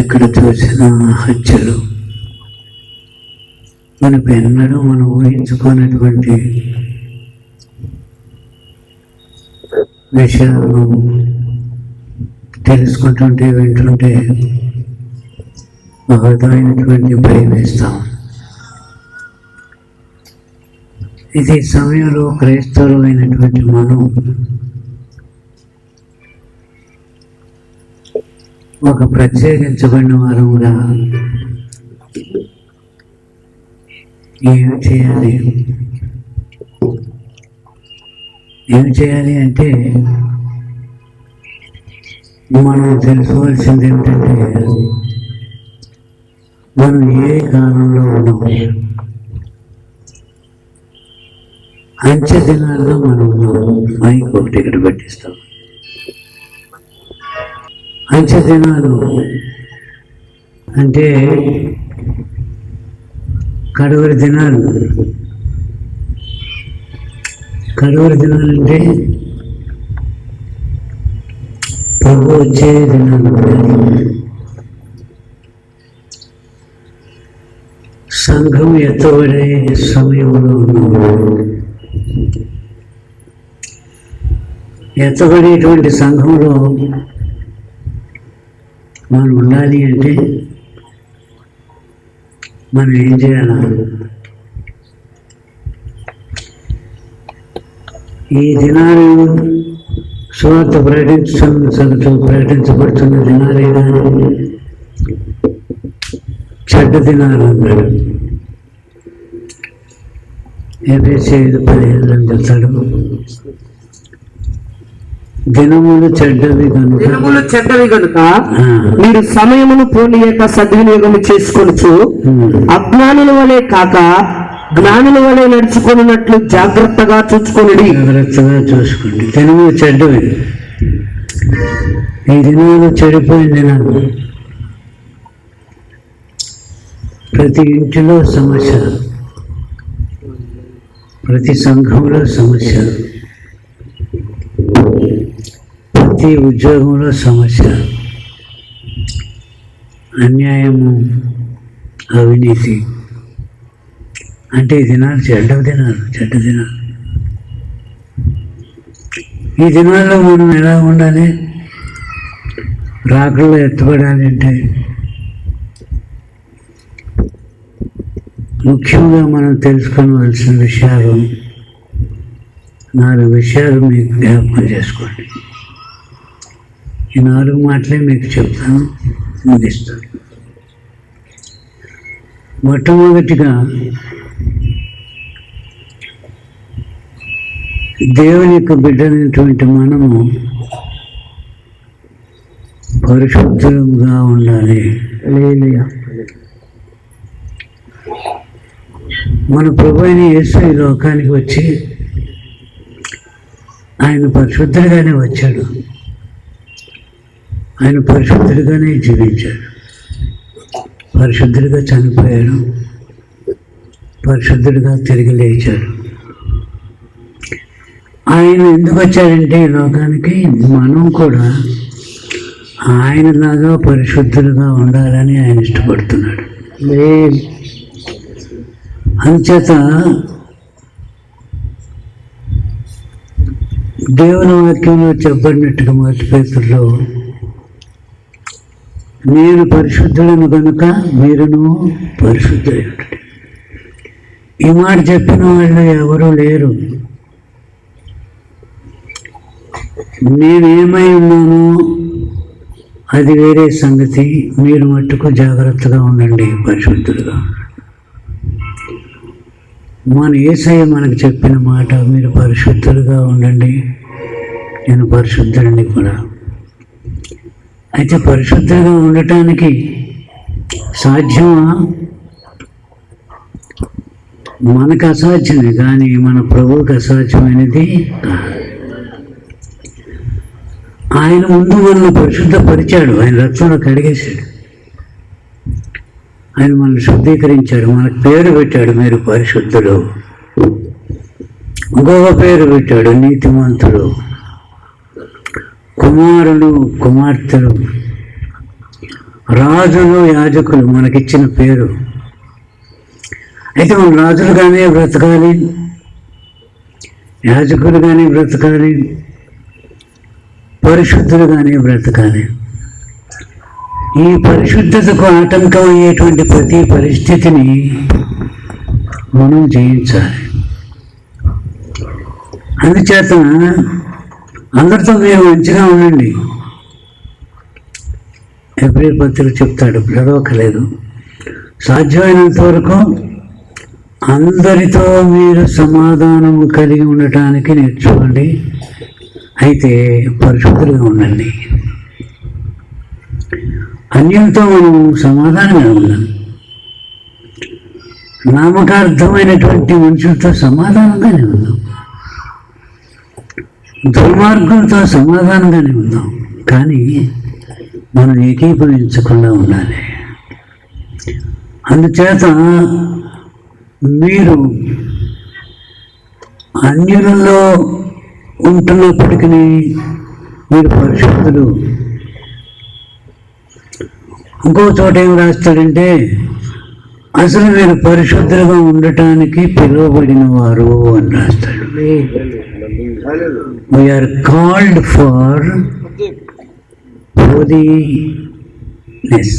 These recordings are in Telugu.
ఎక్కడ చూసిన హత్యలు, మనకు ఎన్నడూ మనం ఊహించుకున్నటువంటి విషయాలను తెలుసుకుంటుంటే వింటుంటే మహత్తమైనటువంటి భయం వేస్తాం. ఇది సమయంలో క్రైస్తవులైనటువంటి మనం ఒక ప్రత్యేకించబడిన వారంగా ఏమి చేయాలి అంటే మనం తెలుసుకోవాల్సింది ఏమిటంటే మనం ఏ కాలంలో ఉన్నాం. అంచె దినాల్లో మనం ఉన్నాం. మైక్ ఒకటి ఇక్కడ పెట్టిస్తాం. అంచె దినాలు అంటే కడవరి దినాలు. కడవరి దినాలు అంటే ప్రభు వచ్చే దినాలు. సంఘం ఎత్తబడే సమయంలో ఉన్నాము. ఎత్తబడేటువంటి సంఘంలో మనం ఉండాలి అంటే మనం ఏం చేయాలి? ఈ దినాలు సువార్త ప్రకటించబడుతున్న దినాలే కానీ చెడ్డ దినాలు అన్నాడు. ఎఫెసీ 5:15 చెప్తాడు. దినములు చెడ్డవి కనుక మీరు సమయమును పోనీయక సద్వినియోగం చేసుకొనుచు అజ్ఞానుల వలె కాక జ్ఞానుల వలె నడుచుకున్నట్లు జాగ్రత్తగా చూసుకోండి. దినములు చెడ్డవి. ఈ దినాలు చెడిపోయిన దినాలు. ప్రతి ఇంటిలో సమస్య, ప్రతి సంఘంలో సమస్య, ప్రతి ఉద్యోగంలో సమస్య, అన్యాయము, అవినీతి. అంటే ఈ దినాలు చెడ్డ దినాలు. ఈ దినాల్లో మనం ఎలా ఉండాలి? రాకల్లో ఎత్తబడాలి అంటే ముఖ్యంగా మనం తెలుసుకోవలసిన విషయాలు 4 విషయాలు మీకు జ్ఞాపకం చేసుకోండి. ఈ 4 మాటలే మీకు చెప్తాను, ముగిస్తాను. మొట్టమొదటిగా దేవుని యొక్క బిడ్డైనటువంటి మనము పరిశుద్ధంగా ఉండాలి. మన ప్రభు అయిన యేసు ఈ లోకానికి వచ్చి ఆయన పరిశుద్ధుడిగానే వచ్చాడు. ఆయన పరిశుద్ధుడిగానే జీవించాడు. పరిశుద్ధుడిగా చనిపోయాడు. పరిశుద్ధుడిగా తిరిగి లేచాడు. ఆయన ఎందుకు వచ్చాడంటే ఈ లోకానికి మనం కూడా ఆయనలాగా పరిశుద్ధులుగా ఉండాలని ఆయన ఇష్టపడుతున్నాడు. అంచేత దేవుని వాక్యంలో చెప్పబడినట్టుగా మొదటి పేతురులో నేను పరిశుద్ధులను కనుక మీరును పరిశుద్ధులై ఉండండి. ఈ మాట చెప్పిన వాళ్ళు ఎవరూ లేరు. నేనేమై ఉన్నానో అది వేరే సంగతి. మీరు మట్టుకు జాగ్రత్తగా ఉండండి, పరిశుద్ధులుగా. మన యేసయ్య మనకు చెప్పిన మాట, మీరు పరిశుద్ధులుగా ఉండండి, నేను పరిశుద్ధుడిని కూడా. అయితే పరిశుద్ధంగా ఉండటానికి సాధ్యమా? మనకు అసాధ్యమే, కానీ మన ప్రభువుకి అసాధ్యమైనది ఆయన ముందు మనల్ని పరిశుద్ధపరిచాడు. ఆయన రక్తంలో కడిగేశాడు. ఆయన మనల్ని శుద్ధీకరించాడు. మనకు పేరు పెట్టాడు, మీరు పరిశుద్ధులు. ఇంకొక పేరు పెట్టాడు, నీతిమంతుడు. కుమారులు, కుమార్తెలు, రాజులు యాజకులు మనకిచ్చిన పేరు. అయితే మనం రాజులుగానే బ్రతకాలి, యాజకులుగానే బ్రతకాలి, పరిశుద్ధులుగానే బ్రతకాలి. ఈ పరిశుద్ధతకు ఆటంకం అయ్యేటువంటి ప్రతి పరిస్థితిని మనం జయించాలి. అందుచేత అందరితో మీరు మంచిగా ఉండండి. ఎబ్రీ పత్రిక చెప్తాడు, చదవకలేదు, సాధ్యమైనంత వరకు అందరితో మీరు సమాధానం కలిగి ఉండటానికి నేర్చుకోండి. అయితే పరిశుద్ధులుగా ఉండండి. అన్యులతో మనం సమాధానంగా ఉండాలి. నామకార్థమైనటువంటి మనుషులతో సమాధానంగానే ఉందాం, దుర్మార్గులతో సమాధానంగానే ఉందాం. కానీ మనం ఏకీభవించకుండా ఉండాలి. అందుచేత మీరు అన్యులలో ఉంటున్నప్పటికీ మీరు పరిశుద్ధులు. ఇంకో చోట ఏం రాస్తాడంటే, అసలు మీరు పరిశుద్ధులుగా ఉండటానికి పిలువబడిన వారు అని రాస్తాడు. We are called for holiness.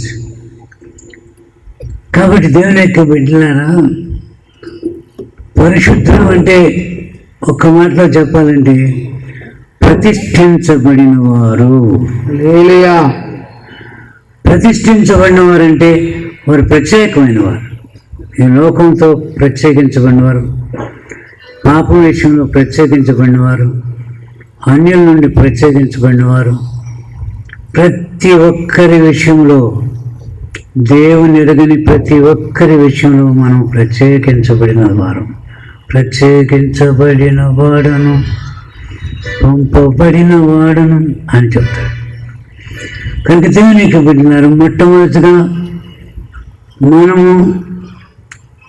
కాబట్టి దేవుని యొక్క బిడ్డలారా, పరిశుద్ధులు అంటే ఒక్క మాటలో చెప్పాలంటే ప్రతిష్ఠించబడిన వారు. ప్రతిష్ఠించబడిన వారంటే వారు ప్రత్యేకమైన వారు, ఈ లోకంతో ప్రత్యేకించబడిన వారు, పాపం విషయంలో ప్రత్యేకించబడిన వారు, అన్యుల నుండి ప్రత్యేకించబడిన వారు. ప్రతి ఒక్కరి విషయంలో, దేవుని ఎరగని ప్రతి ఒక్కరి విషయంలో మనం ప్రత్యేకించబడిన వారు. ప్రత్యేకించబడిన వాడను, పంపబడిన వాడను అని చెప్తాడు. కనుక దేవునికి బిడ్డలారు, మొట్టమొదటిగా మనము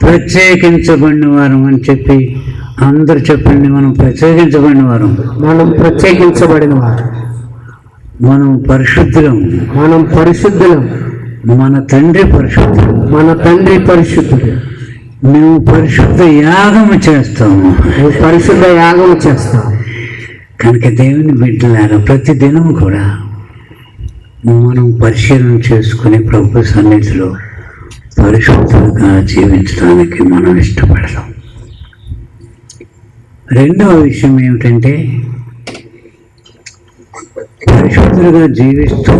ప్రత్యేకించబడిన వారం అని చెప్పి అందరు చెప్పండి. మనం ప్రత్యేకించబడిన వారం, మనం ప్రత్యేకించబడిన వారు, మనం పరిశుద్ధులం, మనం పరిశుద్ధులం, మన తండ్రి పరిశుద్ధుడు, మన తండ్రి పరిశుద్ధుడు. మేము పరిశుద్ధ యాగము చేస్తాము, మేము పరిశుద్ధ యాగము చేస్తాం. కనుక దేవుని బిడ్డలారా, ప్రతి దినం కూడా మనం పరిశీలన చేసుకుని ప్రభు సన్నిధిలో పరిశుద్ధంగా జీవించడానికి మనం ఇష్టపడతాం. రెండవ విషయం ఏమిటంటే, పరిశుద్ధులుగా జీవిస్తూ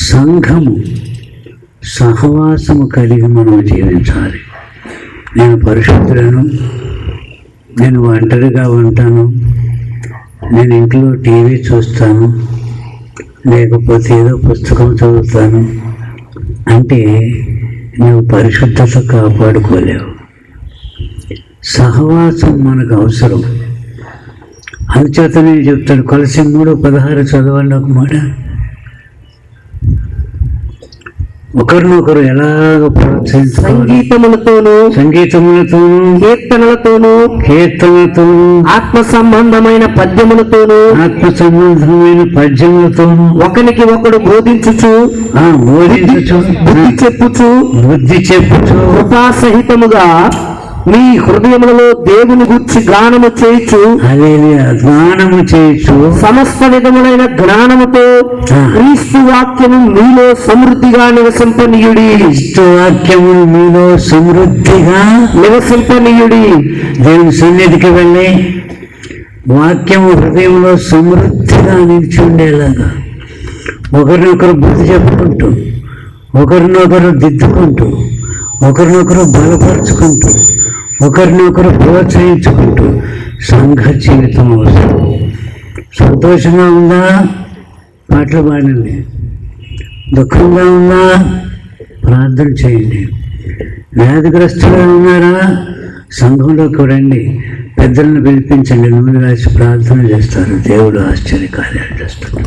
సంఘము సహవాసము కలిగి మనం జీవించాలి. నేను పరిశుద్ధులను, నేను ఒంటరిగా ఉంటాను, నేను ఇంట్లో టీవీ చూస్తాను, లేకపోతే ఏదో పుస్తకం చదువుతాను అంటే నువ్వు పరిశుద్ధత కాపాడుకోలేవు. సహవాసం మనకు అవసరం. అందుచేతనే చెప్తాడు, కొలసి 3:16 చదవండి ఒక మాట. ఒకరినొకరు ఎలాగ ప్రోత్సహించాలి? సంగీతములతోనూ కీర్తనలతోనూ ఆత్మ సంబంధమైన పద్యములతోనూ ఒకరికి ఒకడు బోధించుచు బుద్ధి చెప్పుచు కృపాసహితముగా మీ హృదయములలో దేవుని గురించి గానము చేయుచు సమస్త విధములైన జ్ఞానముతో క్రీస్తు వాక్యము మీలో సమృద్ధిగా నివసింపనీయుడి. వాక్యము మీలో సమృద్ధిగా నివసింపనీయుడి. దేవుని సన్నిధికి వెళ్ళి వాక్యము హృదయంలో సమృద్ధిగా నిలిచి ఉండేలాగా ఒకరినొకరు బుద్ధి చెప్పుకుంటూ, ఒకరినొకరు దిద్దుకుంటూ, ఒకరినొకరు బలపరుచుకుంటూ, ఒకరినొకరు ప్రోత్సహించుకుంటూ సంఘ జీవితం అవసరం. సంతోషంగా ఉందా? పాటలు పాడండి. దుఃఖంగా ఉందా? ప్రార్థన చేయండి. వ్యాధిగ్రస్తులుగా ఉన్నారా? సంఘంలోకి రండి, పెద్దలను పిలిపించండి, నూనె రాసి ప్రార్థన చేస్తారు, దేవుడు ఆశ్చర్యకార్యాలు చేస్తారు.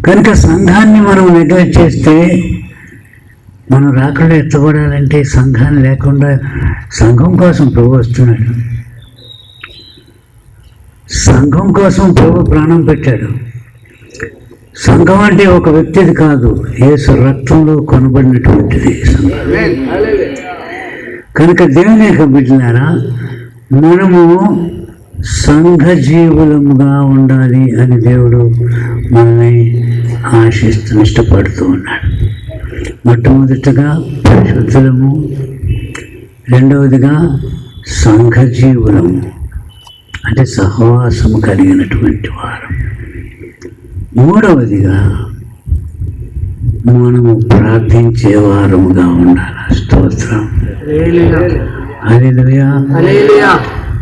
కనుక సంఘాన్ని మనం నెగ్లెక్ట్ చేస్తే, మనం రాకుండా ఎత్తబడాలంటే సంఘాన్ని లేకుండా, సంఘం కోసం ప్రభు వస్తున్నాడు, సంఘం కోసం ప్రభు ప్రాణం పెట్టాడు. సంఘం అంటే ఒక వ్యక్తిది కాదు, యేసు రక్తంలో కొనబడినటువంటిది సంఘం. కనుక దేవుని యొక్క బిడ్డలారా, మనము సంఘ జీవులముగా ఉండాలి అని దేవుడు మనల్ని ఇష్టపడుతూ ఉన్నాడు. మొట్టమొదటిగా పరిశుద్ధులము, రెండవదిగా సంఘ జీవులము అంటే సహవాసము కలిగినటువంటి వారు, మూడవదిగా మనము ప్రార్థించే వారముగా ఉండాలి. స్తోత్రం. హల్లెలూయా.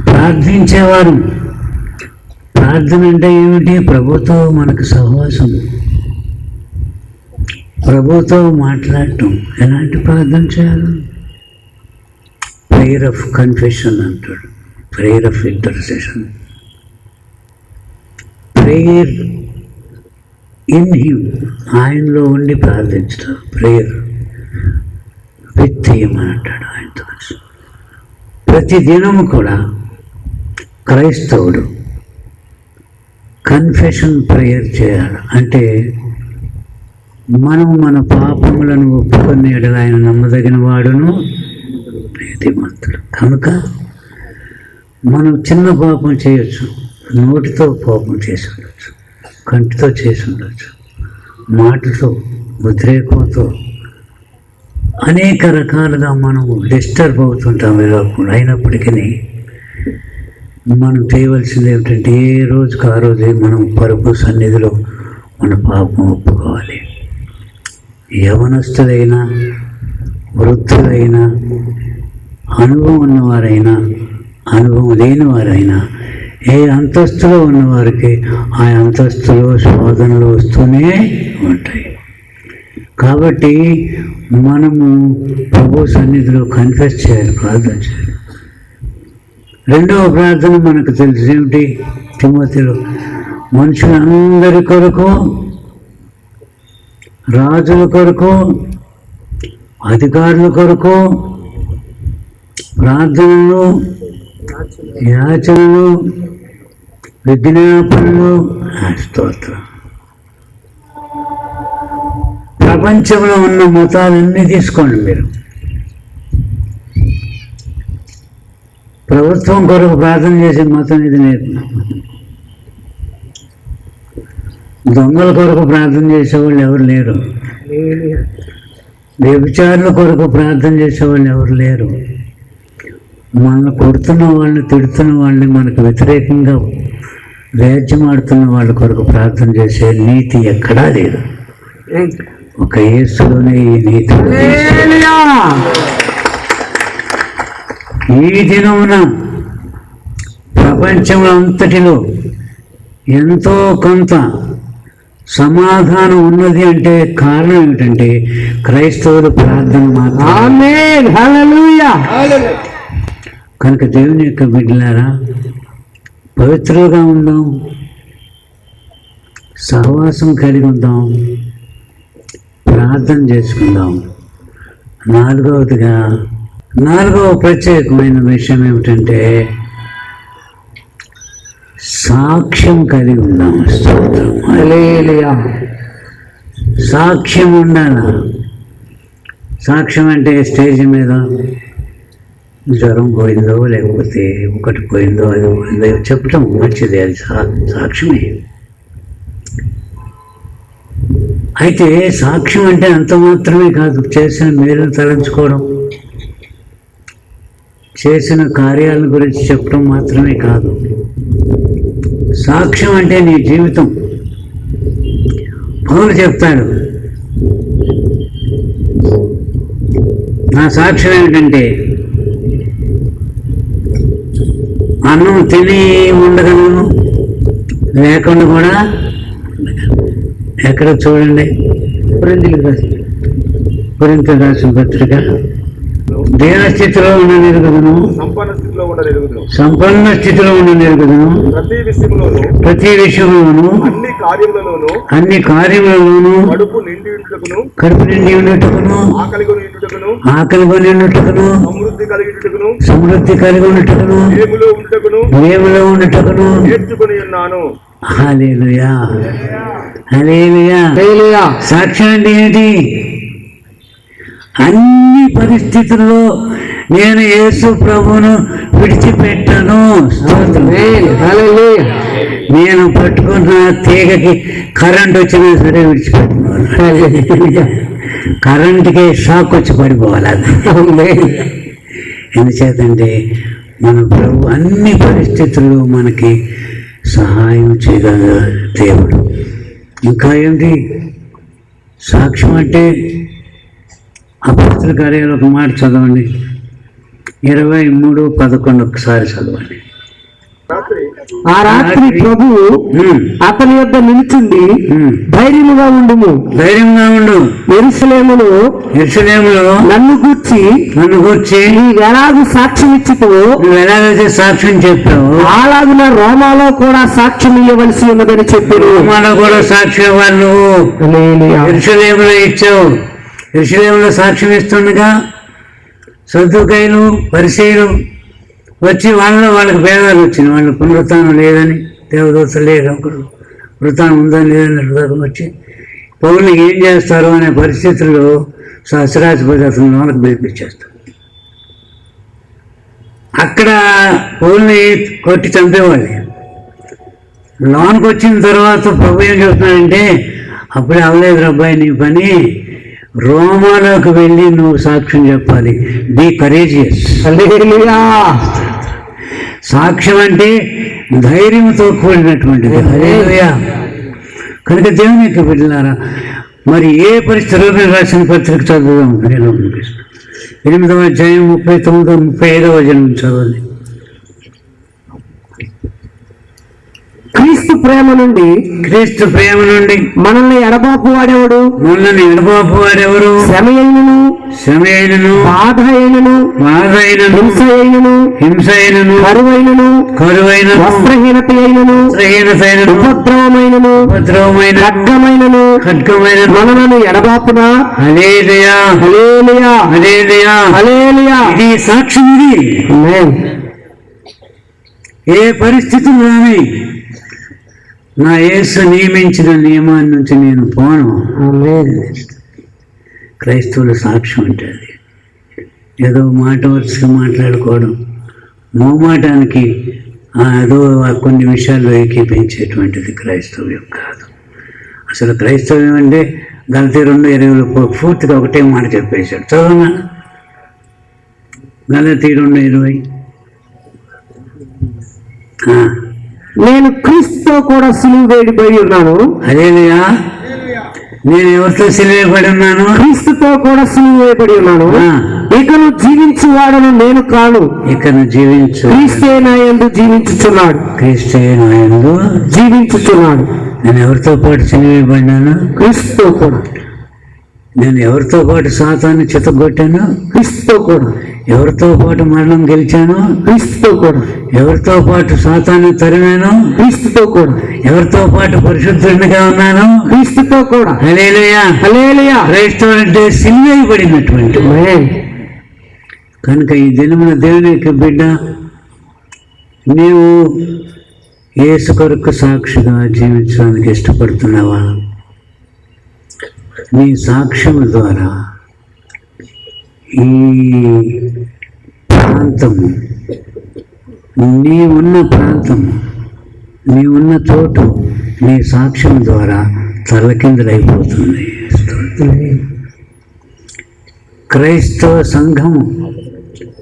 ప్రార్థించేవారు. ప్రార్థన అంటే ఏమిటి? ప్రభుతో మనకు సహవాసం, ప్రభుతో మాట్లాడటం. ఎలాంటి ప్రార్థన చేయాలి? ప్రేయర్ ఆఫ్ కన్ఫెషన్ అంటాడు, prayer of intercession, prayer in him, ఆయనలో ఉండి ప్రార్థించడం. ప్రేయర్ విత్ హిమ్ అంటాడు ఆయనతో. ప్రతి దినము కూడా క్రైస్తవుడు కన్ఫెషన్ ప్రేయర్ చేయాలి. అంటే మనం మన పాపములను ఒప్పుకునే ఎడల ఆయన నమ్మదగిన వాడును నీతిమంతుడు. కనుక మనం చిన్న పాపం చేయొచ్చు, నోటితో పాపం చేసి ఉండొచ్చు, కంటితో చేసి ఉండొచ్చు, మాటతో, ఉద్రేకంతో, అనేక రకాలుగా మనం డిస్టర్బ్ అవుతుంటాం విలోకుండా. అయినప్పటికీ మనం చేయవలసింది ఏమిటంటే ఏ రోజుకి ఆ రోజే మనం ప్రభు సన్నిధిలో మన పాపం ఒప్పుకోవాలి. యవనస్తులైనా, వృద్ధులైనా, అనుభవం ఉన్నవారైనా, అనుభవం లేని వారైనా, ఏ అంతస్తులో ఉన్నవారికి ఆ అంతస్తులో శోధనలు వస్తూనే ఉంటాయి. కాబట్టి మనము ప్రభు సన్నిధిలో కన్ఫెస్ చేయాలి, ప్రార్థన చేయాలి. రెండవ ప్రార్థన మనకు తెలుసు ఏమిటి? తిమోతిలో మనుషులందరి కొరకు, రాజుల కొరకు, అధికారుల కొరకు ప్రార్థనలు, యాచనలు, విజ్ఞాపనలు. స్తోత్రం. ప్రపంచంలో ఉన్న మతాలన్నీ తీసుకోండి మీరు. ప్రభుత్వం కొరకు ప్రార్థన చేసే మతం ఇది లేదు. దొంగల కొరకు ప్రార్థన చేసేవాళ్ళు ఎవరు లేరు. వ్యభిచారుల కొరకు ప్రార్థన చేసేవాళ్ళు ఎవరు లేరు. మనల్ని కొడుతున్న వాళ్ళని, తిడుతున్న వాళ్ళని, మనకు వ్యతిరేకంగా వ్యాజ్యమాడుతున్న వాళ్ళ కొరకు ప్రార్థన చేసే నీతి ఎక్కడా లేదు. ఒక యేసులోనే ఈ నీతి. ఈ దినమున ప్రపంచంలో అంతటిలో ఎంతో కొంత సమాధానం ఉన్నది అంటే కారణం ఏమిటంటే క్రైస్తవుల ప్రార్థన మాత్రమే. కనుక దేవుని యొక్క బిడ్డలారా, పవిత్రులుగా ఉందాం, సహవాసం కలిగి ఉందాం, ప్రార్థన చేసుకుందాం. నాలుగవ ప్రత్యేకమైన విషయం ఏమిటంటే సాక్ష్యం కలిగి ఉందాం. సాక్ష్యం ఉండాలా? సాక్ష్యం అంటే స్టేజ్ మీద జ్వరం పోయిందో, లేకపోతే ఒకటి పోయిందో, అది పోయిందో చెప్పటం మంచిది, అది సాక్ష్యమే. అయితే సాక్ష్యం అంటే అంత మాత్రమే కాదు, చేసిన మేలును తలంచుకోవడం, చేసిన కార్యాల గురించి చెప్పడం మాత్రమే కాదు. సాక్ష్యం అంటే నీ జీవితం. పౌలు చెప్తాడు, నా సాక్ష్యం ఏమిటంటే అన్నం తిని ఉండగలను, లేకుండా కూడా ఎక్కడ చూడండి, కొరింథీయులకు రాసిన పత్రిక, దేన స్థితిలో ఉన్న నెరుగుదును, సంపన్న స్థితిలో ఉన్న నెరుగుదును, ప్రతి విషయంలోను, అన్ని కార్యములలోను, కడుపు నిండి ఉన్నట్టుకును, ఆకలి కొని ఉన్నట్టుకును, సమృద్ధి కలిగి ఉన్నట్టుకును, ఏములో ఉన్నట్టుకును నేర్చుకుని ఉన్నాను. హల్లెలూయా, హల్లెలూయా. హల్లెలూయా. సాక్ష్యం అంటే ఏంటి? అన్ని పరిస్థితుల్లో నేను యేసు ప్రభువును విడిచిపెట్టను. స్తోత్రం. హల్లెలూయా. నేను పట్టుకున్న తీగకి కరెంట్ వచ్చినా సరే విడిచిపెట్టను. కరెంట్కి షాక్ వచ్చి పడిపోవాలి. అది ఎందుచేతంటే మన ప్రభు అన్ని పరిస్థితుల్లో మనకి సహాయం చేయగల దేవుడు. ఇంకా ఏంటి సాక్ష్యం అంటే? అపొస్తలుల కార్యాలు ఒక మాట చదవండి, 23:11 ఒకసారి చదవండి. ఆ రాత్రి ప్రభువు అతని యొద్ద నిలుచుండి ధైర్యముగా ఉండుము, ధైర్యంగా ఉండు, యెరూషలేములో నన్ను గూర్చి నీవు ఎలాగూ సాక్ష్యం ఇచ్చితివో, నువ్వు ఎలాగైతే సాక్ష్యం చెప్పావు అలాగున రోమాలో కూడా సాక్ష్యం ఇవ్వవలసి ఉన్నదని చెప్పారు. రోమాలో కూడా సాక్ష్యం ఇవ్వాలి. నువ్వు యెరూషలేములో ఇచ్చావు. యెరూషలేములో సాక్ష్యం ఇస్తుండగా సద్దూకయ్యులు పరిసయ్యులు వచ్చి వాళ్ళకి భేదాలు వచ్చినాయి. వాళ్ళు పునరుత్థానం లేదని, దేవదూత లేదు, ఒకరు పునరుత్థానం ఉందని లేదని వచ్చి పౌరులు ఏం చేస్తారు అనే పరిస్థితుల్లో సహస్రాధిపతి అతను వాళ్ళకి పిలిపించేస్తారు. అక్కడ పౌరుల్ని కొట్టి చంపేవాళ్ళు. లోనికి వచ్చిన తర్వాత ప్రభు ఏం చెప్తున్నాడంటే, అప్పుడే అవ్వలేదు అబ్బాయి నీ పని, రోమాలోకి వెళ్ళి నువ్వు సాక్ష్యం చెప్పాలి. Be courageous. సాక్ష్యం అంటే ధైర్యంతో కూడినటువంటిది. హల్లెలూయా. కనుక దేవుని యొక్క బిడ్డలారా, మరి ఏ పరిస్థితుల్లో రాసిన పత్రిక చదువుదాం. 8వ అధ్యాయం 39, 35వ వచనం చదవండి. క్రీస్తు ప్రేమ నుండి మనల్ని ఎడబాపు వాడెవడు? శ్రమ అయినను బాధ అయినను హింస అయినను కరువైనను వస్త్రహీనత అయినను ఉపద్రవమైనను ఖడ్గమైనను మనలను ఎడబాపునా. హల్లెలూయా, హల్లెలూయా, హల్లెలూయా, హల్లెలూయా. ఇది సాక్ష్యం. ఇది ఏ పరిస్థితుల్లోనే నా యేసు నియమించిన నియమాన్ని నుంచి నేను పోను. క్రైస్తవుల సాక్ష్యం అంటే అది ఏదో మాట వరుసగా మాట్లాడుకోవడం, మోమాటానికి ఏదో కొన్ని విషయాల్లో ఏకీపించేటువంటిది క్రైస్తవ్యం కాదు. అసలు క్రైస్తవ్యం అంటే గలతీ 2:20 పూర్తిగా ఒకటే మాట చెప్పేశాడు. చదవనా? గలతీ 2:20. నేను క్రీస్తుతో కూడా సిలువ వేయబడి ఉన్నాను. హల్లెలూయా. నేను ఎవరితో సిలువేయబడి ఉన్నాను? క్రీస్తుతో కూడా సిలువ వేయబడి ఉన్నాను. ఇకను జీవించువాడను నేను కాను, ఇకను క్రీస్తే నా యందు జీవించుచున్నాడు. నేను ఎవరితో పాటు సిలువేయబడినాను? క్రీస్తుతో కూడా. నేను ఎవరితో పాటు సాతాన్ని చితగొట్టాను? క్రీస్తుతో కూడా. ఎవరితో పాటు మరణం గెలిచాను? క్రీస్తుతో కూడా. ఎవరితో పాటు సాతాన్ని తరిమాను? క్రీస్తుతో కూడా. ఎవరితో పాటు పరిశుద్ధునిగా ఉన్నాను? క్రీస్తుతో కూడా. హల్లెలూయా, హల్లెలూయా. క్రైస్తవుడు అంటే సిలువేయబడినటువంటి. కనుక ఈ దినమున దేవుని యొక్క బిడ్డ, నీవు యేసు కొరకు సాక్షిగా జీవించడానికి ఇష్టపడుతున్నావా? నీ సాక్ష్యం ద్వారా ఈ ప్రాంతము, నీవున్న ప్రాంతము, నీవున్న చోటు నీ సాక్ష్యం ద్వారా తలకిందులైపోతుంది. క్రైస్తవ సంఘము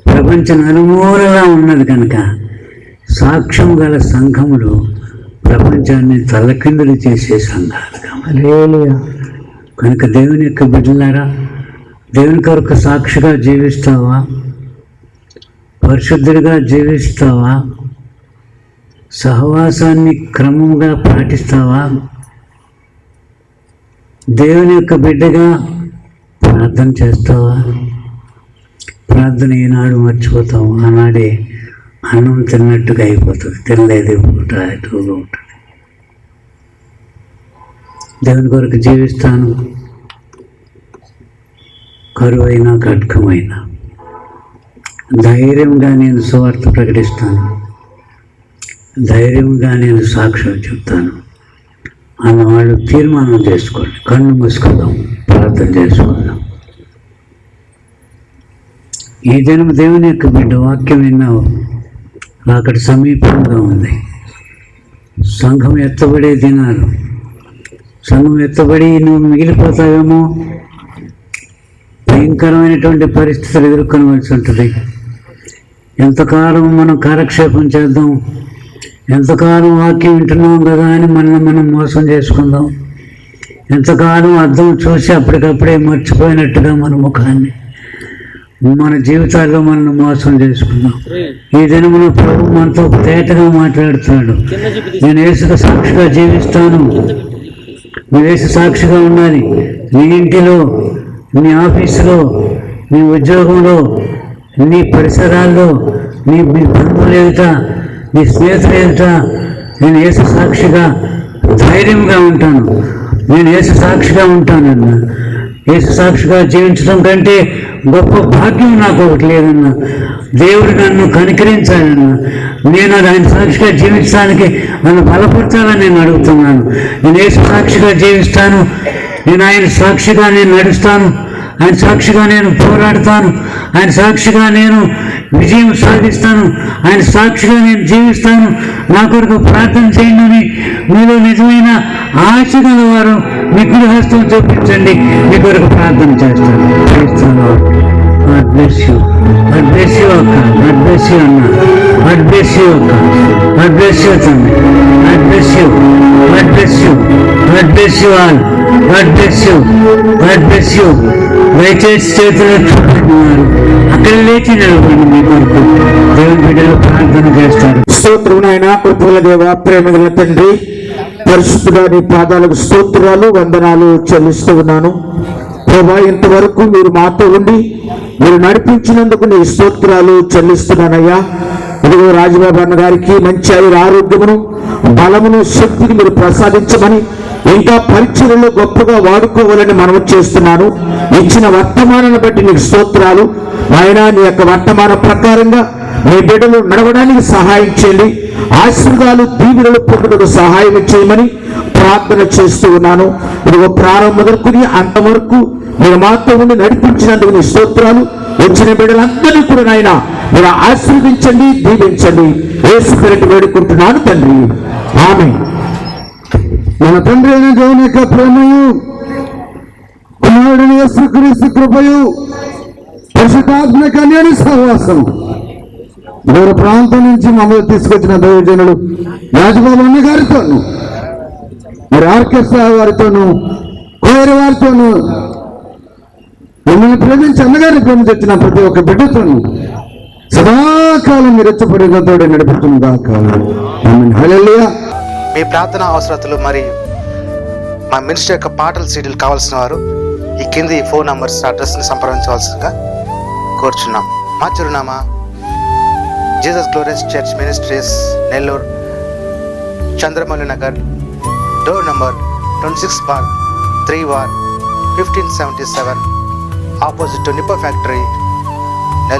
ప్రపంచ నలుమూలలా ఉన్నది కనుక సాక్ష్యం గల సంఘములు ప్రపంచాన్ని తలకిందులు చేసే సంఘాలు. కనుక దేవుని యొక్క బిడ్డలారా, దేవుని కొరకు సాక్షిగా జీవిస్తావా? పరిశుద్ధుడిగా జీవిస్తావా? సహవాసాన్ని క్రమంగా పాటిస్తావా? దేవుని యొక్క బిడ్డగా ప్రార్థన చేస్తావా? ప్రార్థన ఈనాడు మర్చిపోతాము, ఆనాడే అన్నం తిన్నట్టుగా అయిపోతుంది. తినలేదు పూట ఎటుగా ఉంటుంది. దేవుని కొరకు జీవిస్తాను, కరువైనా ఖడ్గమైనా ధైర్యంగా నేను సువార్త ప్రకటిస్తాను. ధైర్యంగా నేను సాక్ష్యం చెప్తాను అన్నవాళ్ళు తీర్మానం చేసుకోండి. కళ్ళు మూసుకుందాం, ప్రార్థన చేసుకుందాం. ఈ దినం దేవుని యొక్క బిడ్డ వాక్యం విన్నావు, అక్కడ సమీపంగా ఉంది. సంఘం ఎత్తబడే దినాలు, సంఘం ఎత్తబడి నువ్వు మిగిలిపోతావేమో, భయంకరమైనటువంటి పరిస్థితులు ఎదుర్కొనవలసి ఉంటుంది. ఎంతకాలం మనం కాలక్షేపం చేద్దాం, ఎంతకాలం వాక్యం వింటున్నాం కదా అని మనం మోసం చేసుకుందాం, ఎంతకాలం అర్థం చూసి అప్పటికప్పుడే మర్చిపోయినట్టుగా మన ముఖాన్ని, మన జీవితాల్లో మనం మోసం చేసుకుందాం. ఈ దినమున ప్రభు మనతో తేటగా మాట్లాడుతున్నాడు. నేను యేసుకు సాక్షిగా జీవిస్తాను, నువ్వు యేసు సాక్షిగా ఉండాలి. నీ ఇంటిలో, నీ ఆఫీసులో, నీ ఉద్యోగంలో, నీ పరిసరాల్లో, నీ బంధువుల ఎదుట, నీ స్నేహితుల ఎదుట నేను యేసు సాక్షిగా ధైర్యంగా ఉంటాను, నేను యేసు సాక్షిగా ఉంటానన్నా. యేసు సాక్షిగా జీవించడం కంటే గొప్ప భాగ్యం నాకు ఒకటి లేదన్నా. దేవుడు నన్ను కనికరించాలన్నా, నేను ఆయన సాక్షిగా జీవించడానికి నన్ను బలపరచాలని నేను అడుగుతున్నాను. నేను యేసు సాక్షిగా జీవిస్తాను, నేను ఆయన సాక్షిగా నేను నడుస్తాను, ఆయన సాక్షిగా నేను పోరాడతాను, ఆయన సాక్షిగా నేను విజయం సాధిస్తాను, ఆయన సాక్షిగా నేను జీవిస్తాను. నా కొరకు ప్రార్థన చేయండి అని మీలో నిజమైన ఆశ గలవారు మీ గృహస్థం చూపించండి, మీ కొరకు ప్రార్థన చేస్తాను. God bless you. God bless you అక్క, God bless you అన్న, God bless you అక్క, God bless you తమ్మి, God bless you, God bless you, God bless you all, God bless you, God bless you. దయచేసి చేతులు చూస్తున్నారు, అక్కడ లేచి నిలబడి మీ కొరకు దేవుని బిడ్డలు ప్రార్థన చేస్తారు. స్తోత్రం నాయన, కృపల దేవ, ప్రేమగల తండ్రి, పరిశుద్ధుడా నీ పాదాలకు స్తోత్రాలు, వందనాలు చెల్లిస్తూ ఉన్నాను. ప్రభా, ఇంతవరకు మీరు మాతో ఉండి మీరు నడిపించినందుకు నీ స్తోత్రాలు చెల్లిస్తున్నానయ్యా. ఇదిగో రాజబాబు అన్న గారికి మంచి ఆరోగ్యమును, బలమును, శక్తిని మీరు ప్రసాదించమని, ఇంకా పరిచర్యలో గొప్పగా వాడుకోవాలని మనవి చేస్తున్నాను. ఇచ్చిన వర్తమానాన్ని బట్టి నీకు స్తోత్రాలు. ఆయన నీ యొక్క వర్తమాన ప్రకారంగా మీ బిడ్డలు నడవడానికి సహాయం చేయండి. ఆశీర్వాదాలు, దీవెనలు పొందుటకు సహాయం చేయమని ప్రార్థన చేస్తూ ఉన్నాను. ఇదిగో ప్రారంభం మొదలుకుని అంతవరకు మీరు మాతో ఉండి నడిపించినందుకు నీ స్తోత్రాలు. వచ్చిన బిడ్డలందరినీ కూడా నాయన మీరు ఆశీర్వదించండి, దీవించండి. యేసు పేరిట వేడుకుంటున్నాను తండ్రి, ఆమేన్. మన తండ్రి అయిన దేవుని యొక్క ప్రేమయు, కుమారుడైన యేసుక్రీస్తు కృపయు, పరిశుద్ధాత్మ కన్యని సహవాసం, దూర ప్రాంతం నుంచి మమ్మల్ని తీసుకొచ్చిన దైవజనుడు రాజబాబు అన్న గారితోను, మరి ఆర్కెస్ట్రా వారితోనూ, కోయర్ వారితోనూ, మిమ్మల్ని ప్రేమించి అన్నగారిని ప్రేమించిన ప్రతి ఒక్క బిడ్డతోనూ సదాకాలం మీరు రెచ్చపడినతో నడిపిస్తుంది దాకా. హల్లెలూయా. మీ ప్రార్థన అవసరతలు మరియు మా మినిస్టర్ యొక్క పాటల సీడీలు కావాల్సిన వారు ఈ కింది ఫోన్ నంబర్స్, అడ్రస్ని సంప్రదించవలసిందిగా కోరుచున్నాం. మా చిరునామా Jesus Glorious Church Ministries, Nellore, Chandramouli Nagar, door number 26/3/1577, opposite to Nippo factory,